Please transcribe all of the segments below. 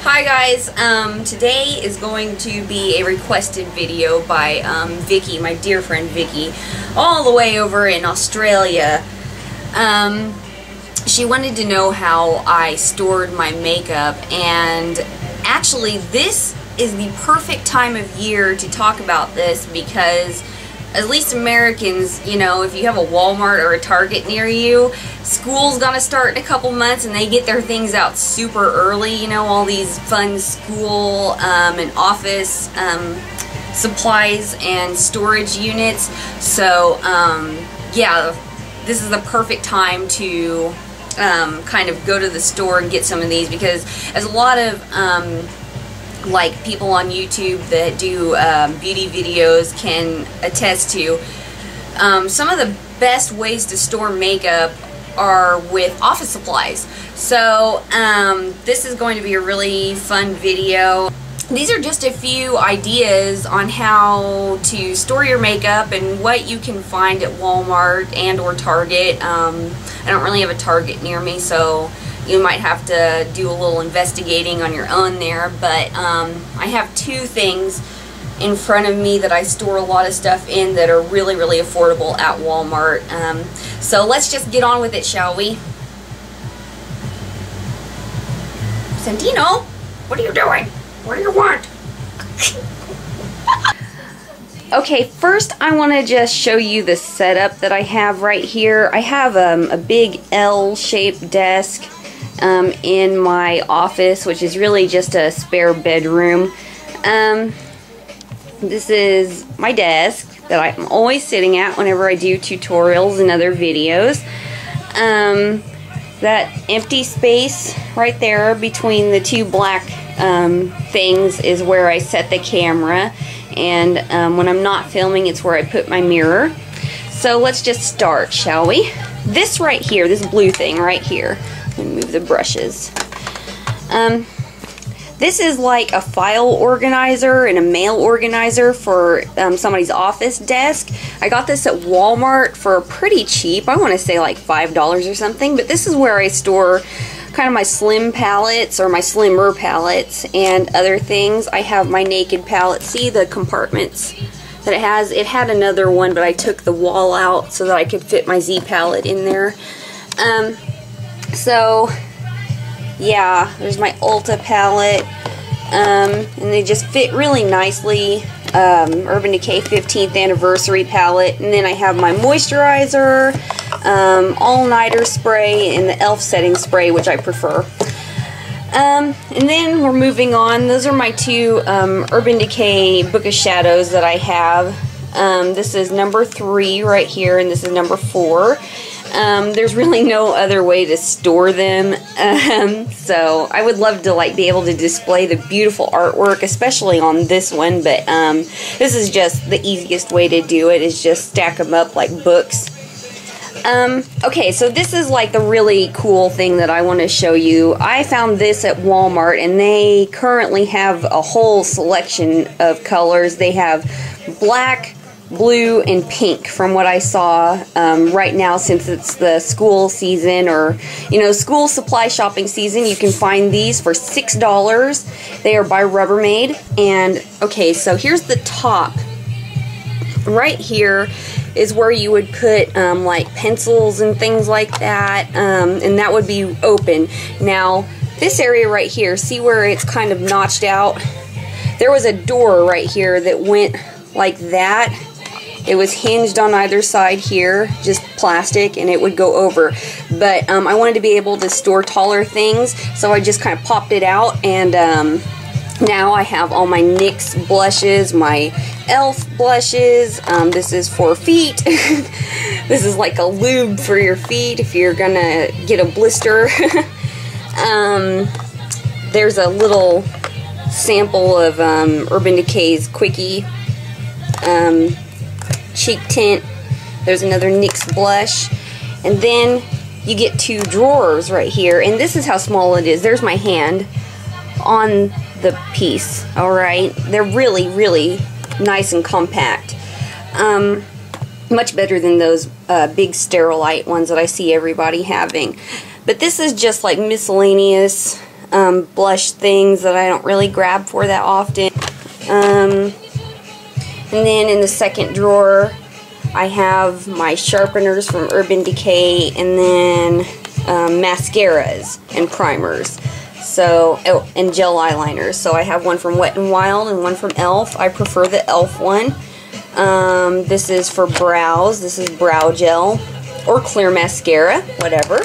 Hi guys, today is going to be a requested video by Vicky, my dear friend Vicky, all the way over in Australia. She wanted to know how I stored my makeup, and actually this is the perfect time of year to talk about this because at least Americans, you know, if you have a Walmart or a Target near you, school's gonna start in a couple months and they get their things out super early, you know, all these fun school and office supplies and storage units. So yeah, this is the perfect time to kind of go to the store and get some of these, because as a lot of like people on YouTube that do beauty videos can attest to, some of the best ways to store makeup are with office supplies. So this is going to be a really fun video. These are just a few ideas on how to store your makeup and what you can find at Walmart and or Target. I don't really have a Target near me, so you might have to do a little investigating on your own there, but I have two things in front of me that I store a lot of stuff in that are really, really affordable at Walmart. So let's just get on with it, shall we? Santino, what are you doing? What do you want? Okay, first I want to just show you the setup that I have right here. I have a big L-shaped desk in my office, which is really just a spare bedroom. This is my desk that I'm always sitting at whenever I do tutorials and other videos. That empty space right there between the two black things is where I set the camera, and when I'm not filming, it's where I put my mirror. So let's just start, shall we? This right here, this blue thing right here, let me move the brushes. This is like a file organizer and a mail organizer for somebody's office desk. I got this at Walmart for pretty cheap. I want to say like $5 or something, but this is where I store kind of my slim palettes or my slimmer palettes and other things. I have my naked palette. See the compartments that it has? It had another one, but I took the wall out so that I could fit my Z palette in there. So yeah, there's my Ulta palette, and they just fit really nicely. Urban Decay 15th anniversary palette, and then I have my moisturizer, all-nighter spray, and the e.l.f. setting spray, which I prefer. And then we're moving on. Those are my two Urban Decay Book of Shadows that I have. This is number 3 right here, and this is number 4. There's really no other way to store them, so I would love to like be able to display the beautiful artwork, especially on this one, but this is just the easiest way to do it, is just stack them up like books. Okay, so this is like the really cool thing that I want to show you. I found this at Walmart, and they currently have a whole selection of colors. They have black, blue, and pink from what I saw right now, since it's the school season, or you know, school supply shopping season. You can find these for $6. They are by Rubbermaid. And okay, so here's the top. Right here is where you would put like pencils and things like that, and that would be open. Now this area right here, see where it's kind of notched out? There was a door right here that went like that. It was hinged on either side here, just plastic, and it would go over. But I wanted to be able to store taller things, so I just kind of popped it out, and now I have all my NYX blushes, my e.l.f. blushes. This is for feet. This is like a lube for your feet if you're gonna get a blister. There's a little sample of Urban Decay's Quickie cheek tint. There's another NYX blush, and then you get 2 drawers right here, and this is how small it is. There's my hand on the piece. Alright, they're really, really nice and compact. Much better than those big Sterilite ones that I see everybody having. But this is just like miscellaneous blush things that I don't really grab for that often. And then in the second drawer, I have my sharpeners from Urban Decay, and then mascaras and primers. So, oh, and gel eyeliners. So I have one from Wet n Wild and one from e.l.f. I prefer the e.l.f. one. This is for brows. This is brow gel or clear mascara, whatever.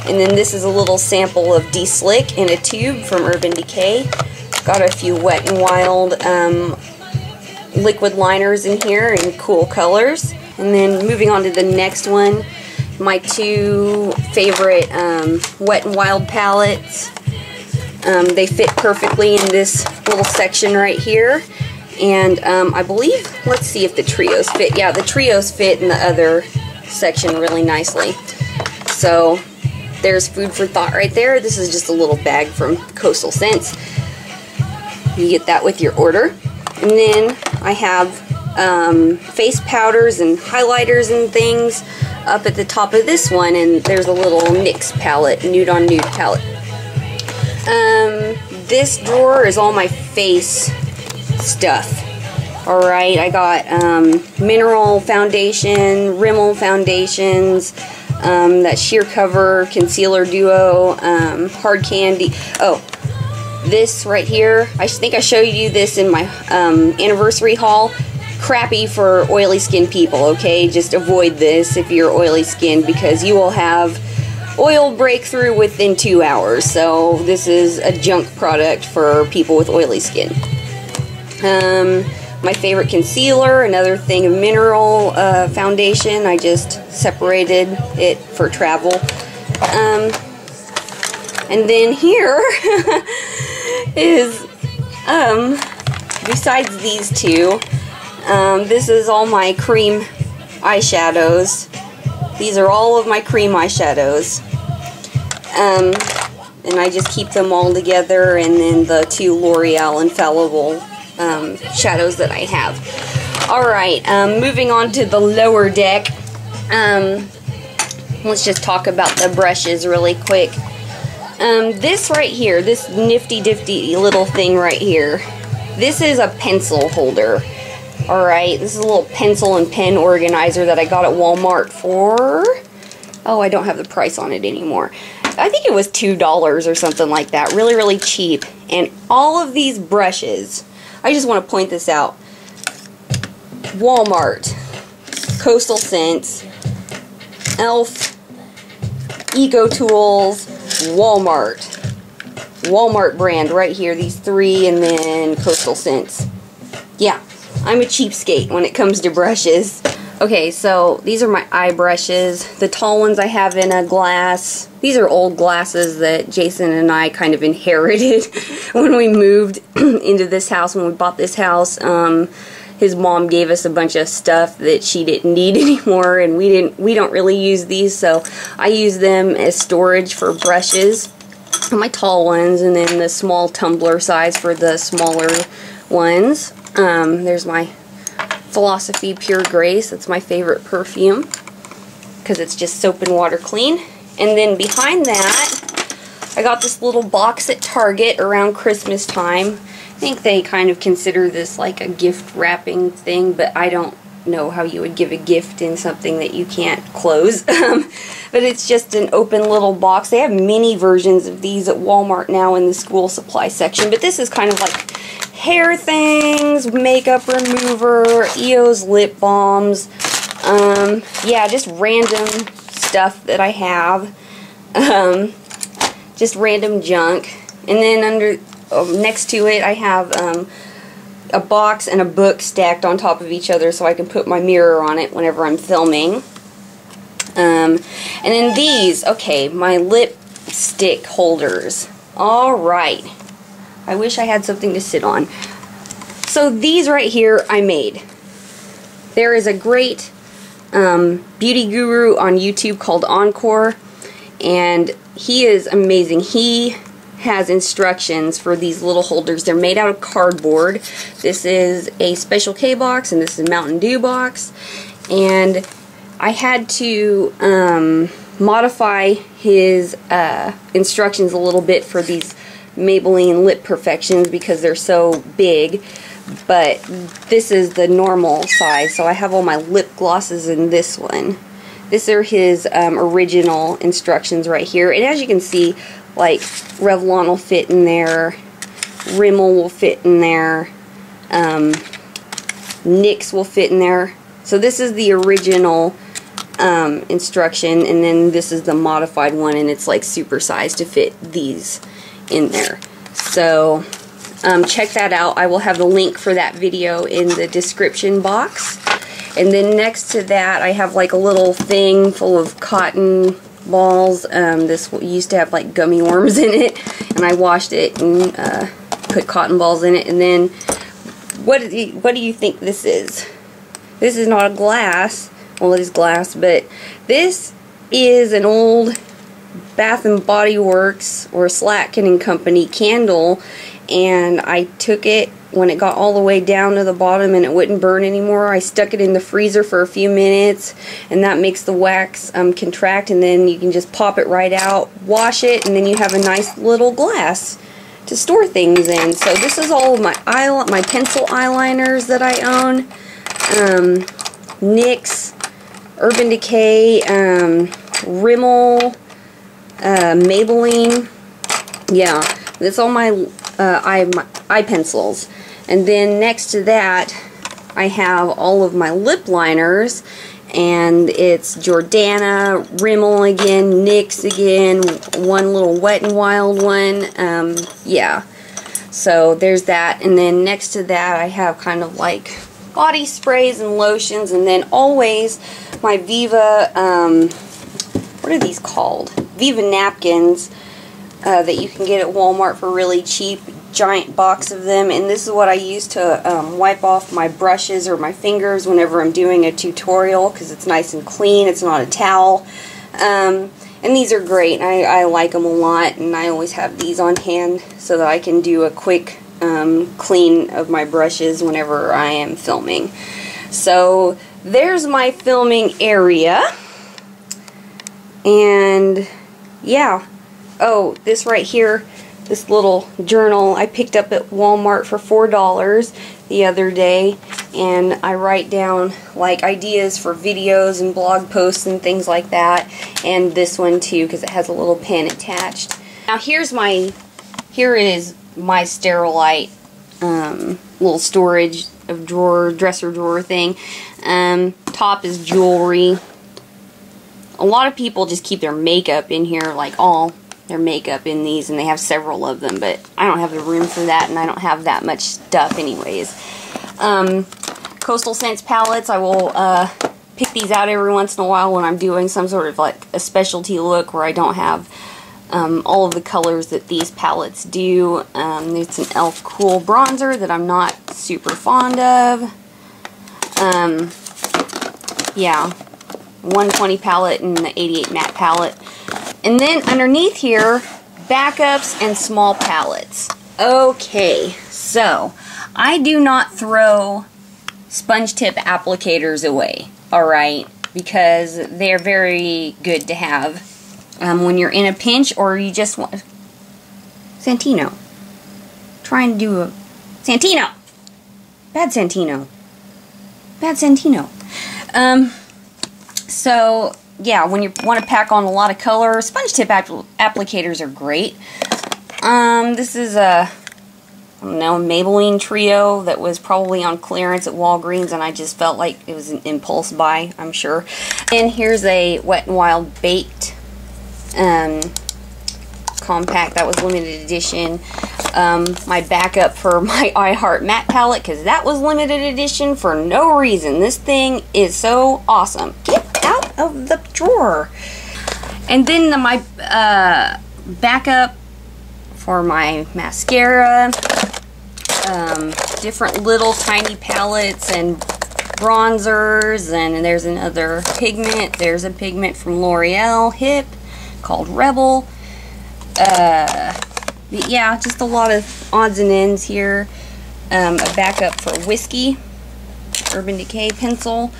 And then this is a little sample of De-Slick in a tube from Urban Decay. Got a few Wet n Wild liquid liners in here in cool colors. And then moving on to the next one, my two favorite Wet n Wild palettes. They fit perfectly in this little section right here. And I believe, let's see if the trios fit. Yeah, the trios fit in the other section really nicely. So there's food for thought right there. This is just a little bag from Coastal Scents. You get that with your order. And then I have face powders and highlighters and things up at the top of this one, and there's a little NYX palette, nude on nude palette. This drawer is all my face stuff. Alright, I got mineral foundation, Rimmel foundations, that sheer cover concealer duo, hard candy. Oh, this right here, I think I showed you this in my anniversary haul. Crappy for oily skin people, okay? Just avoid this if you're oily skin, because you will have oil breakthrough within 2 hours. So this is a junk product for people with oily skin. My favorite concealer, another thing of mineral foundation. I just separated it for travel. And then here is, besides these two, this is all my cream eyeshadows. These are all of my cream eyeshadows. And I just keep them all together, and then the two L'Oreal Infallible shadows that I have. Alright, moving on to the lower deck. Let's just talk about the brushes really quick. This right here, this nifty little thing right here, this is a pencil holder. Alright, this is a little pencil and pen organizer that I got at Walmart for, oh, I don't have the price on it anymore. I think it was $2 or something like that. Really, really cheap. And all of these brushes, I just want to point this out. Walmart, Coastal Scents, e.l.f., Eco Tools, Walmart. Walmart brand right here, these three, and then Coastal Scents. Yeah, I'm a cheapskate when it comes to brushes. Okay, so these are my eye brushes. The tall ones I have in a glass. These are old glasses that Jason and I kind of inherited when we moved into this house, when we bought this house. His mom gave us a bunch of stuff that she didn't need anymore, and we don't really use these, so I use them as storage for brushes. My tall ones, and then the small tumbler size for the smaller ones. There's my Philosophy Pure Grace. That's my favorite perfume because it's just soap and water clean. And then behind that, I got this little box at Target around Christmas time. I think they kind of consider this like a gift wrapping thing, but I don't know how you would give a gift in something that you can't close. But it's just an open little box. They have mini versions of these at Walmart now in the school supply section, but this is kind of like hair things, makeup remover, EO's lip balms, yeah, just random stuff that I have, just random junk. And then next to it I have a box and a book stacked on top of each other so I can put my mirror on it whenever I'm filming. And then these, okay, my lipstick holders. Alright. I wish I had something to sit on. So these right here I made. There is a great beauty guru on YouTube called Encore, and he is amazing. He has instructions for these little holders. They're made out of cardboard. This is a Special K box, and this is a Mountain Dew box. And I had to modify his instructions a little bit for these Maybelline Lip Perfections because they're so big, but this is the normal size, so I have all my lip glosses in this one. These are his original instructions right here, and as you can see, like, Revlon will fit in there, Rimmel will fit in there, NYX will fit in there. So this is the original instruction, and then this is the modified one, and it's like super sized to fit these in there. So check that out. I will have the link for that video in the description box. And then next to that, I have like a little thing full of cotton balls. This used to have like gummy worms in it, and I washed it and put cotton balls in it. And then what do you think this is? This is not a glass. Well, it is glass, but this is an old Bath and Body Works or Slatkin & Company candle, and I took it when it got all the way down to the bottom and it wouldn't burn anymore. I stuck it in the freezer for a few minutes, and that makes the wax contract, and then you can just pop it right out, wash it, and then you have a nice little glass to store things in. So this is all of my pencil eyeliners that I own. NYX, Urban Decay, Rimmel, Maybelline. Yeah, that's all my eye pencils. And then next to that, I have all of my lip liners, and it's Jordana, Rimmel again, NYX again, one little Wet n Wild one. Yeah, so there's that. And then next to that, I have kind of like body sprays and lotions, and then always my Viva, what are these called? Viva napkins that you can get at Walmart for really cheap, giant box of them. And this is what I use to wipe off my brushes or my fingers whenever I'm doing a tutorial, because it's nice and clean, it's not a towel. And these are great. I like them a lot, and I always have these on hand so that I can do a quick clean of my brushes whenever I am filming. So there's my filming area, and yeah. Oh, this right here, this little journal I picked up at Walmart for $4 the other day, and I write down like ideas for videos and blog posts and things like that, and this one too because it has a little pen attached. Now here is my Sterilite little storage of dresser drawer thing. Top is jewelry. A lot of people just keep their makeup in here, like all their makeup in these, and they have several of them, but I don't have the room for that, and I don't have that much stuff anyways. Coastal Scents palettes, I will pick these out every once in a while when I'm doing some sort of like a specialty look where I don't have all of the colors that these palettes do. It's an e.l.f. Cool bronzer that I'm not super fond of. Yeah, 120 palette and the 88 matte palette. And then underneath here, backups and small palettes. Okay, so I do not throw sponge tip applicators away, alright, because they're very good to have when you're in a pinch or you just want... Santino. Trying to do a... Santino! Bad Santino. Bad Santino. So... yeah, when you want to pack on a lot of color, sponge tip applicators are great. This is a, I don't know, Maybelline Trio that was probably on clearance at Walgreens, and I just felt like it was an impulse buy, I'm sure. And here's a Wet n Wild Baked compact that was limited edition. My backup for my I Heart Matte palette, because that was limited edition for no reason. This thing is so awesome. Get out of the drawer. And then my backup for my mascara, different little tiny palettes and bronzers, and there's another pigment. There's a pigment from L'Oreal Hip called Rebel. Yeah, just a lot of odds and ends here. A backup for Whiskey, Urban Decay pencil,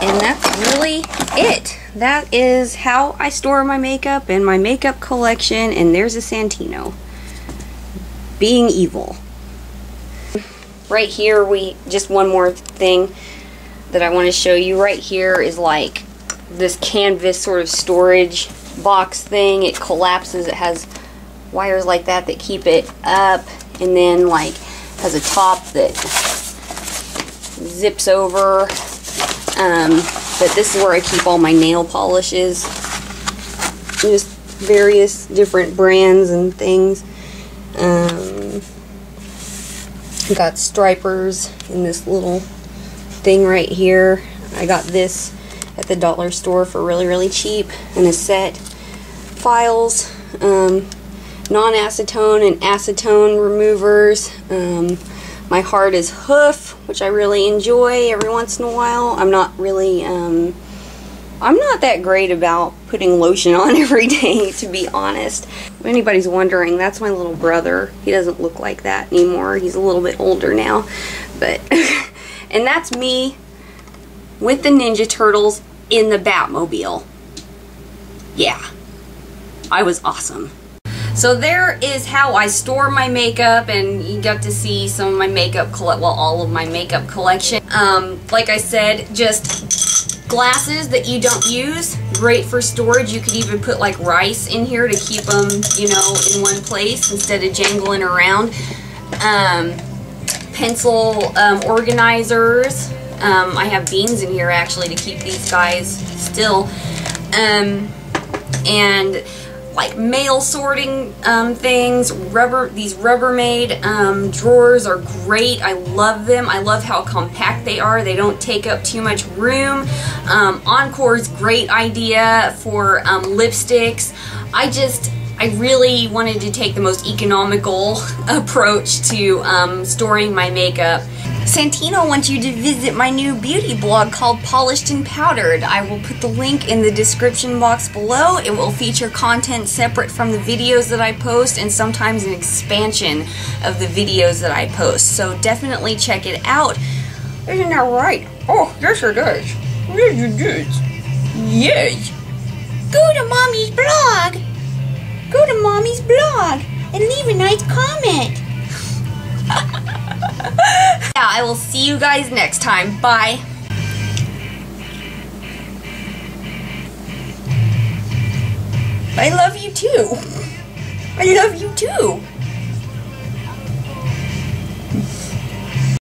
and that's really it. That is how I store my makeup and my makeup collection, and there's a Santino. being evil. Right here, just one more thing that I want to show you. Right here is like this canvas sort of storage box thing. It collapses. It has wires like that keep it up, and then like has a top that zips over. But this is where I keep all my nail polishes. Just various different brands and things. Got stripers in this little thing right here. I got this at the dollar store for really, really cheap. And a set. Files, non-acetone and acetone removers. My heart is hoof, which I really enjoy every once in a while. I'm not really, I'm not that great about putting lotion on every day, to be honest. If anybody's wondering, that's my little brother. He doesn't look like that anymore. He's a little bit older now. But, and that's me with the Ninja Turtles in the Batmobile. Yeah, I was awesome. So there is how I store my makeup, and you got to see some of my makeup all of my makeup collection. Like I said, just glasses that you don't use, great for storage. You could even put like rice in here to keep them, you know, in one place instead of jangling around. Pencil organizers. I have beans in here actually to keep these guys still. And like mail sorting things, these Rubbermaid drawers are great. I love them. I love how compact they are. They don't take up too much room. Encore's great idea for lipsticks. I really wanted to take the most economical approach to storing my makeup. Santino wants you to visit my new beauty blog called Polished and Powdered. I will put the link in the description box below. It will feature content separate from the videos that I post, and sometimes an expansion of the videos that I post. So definitely check it out. Isn't that right? Oh, yes it is. Yes it is. Yes. Go to Mommy's blog. Go to Mommy's blog and leave a nice comment. Yeah, I will see you guys next time. Bye. I love you too. I love you too.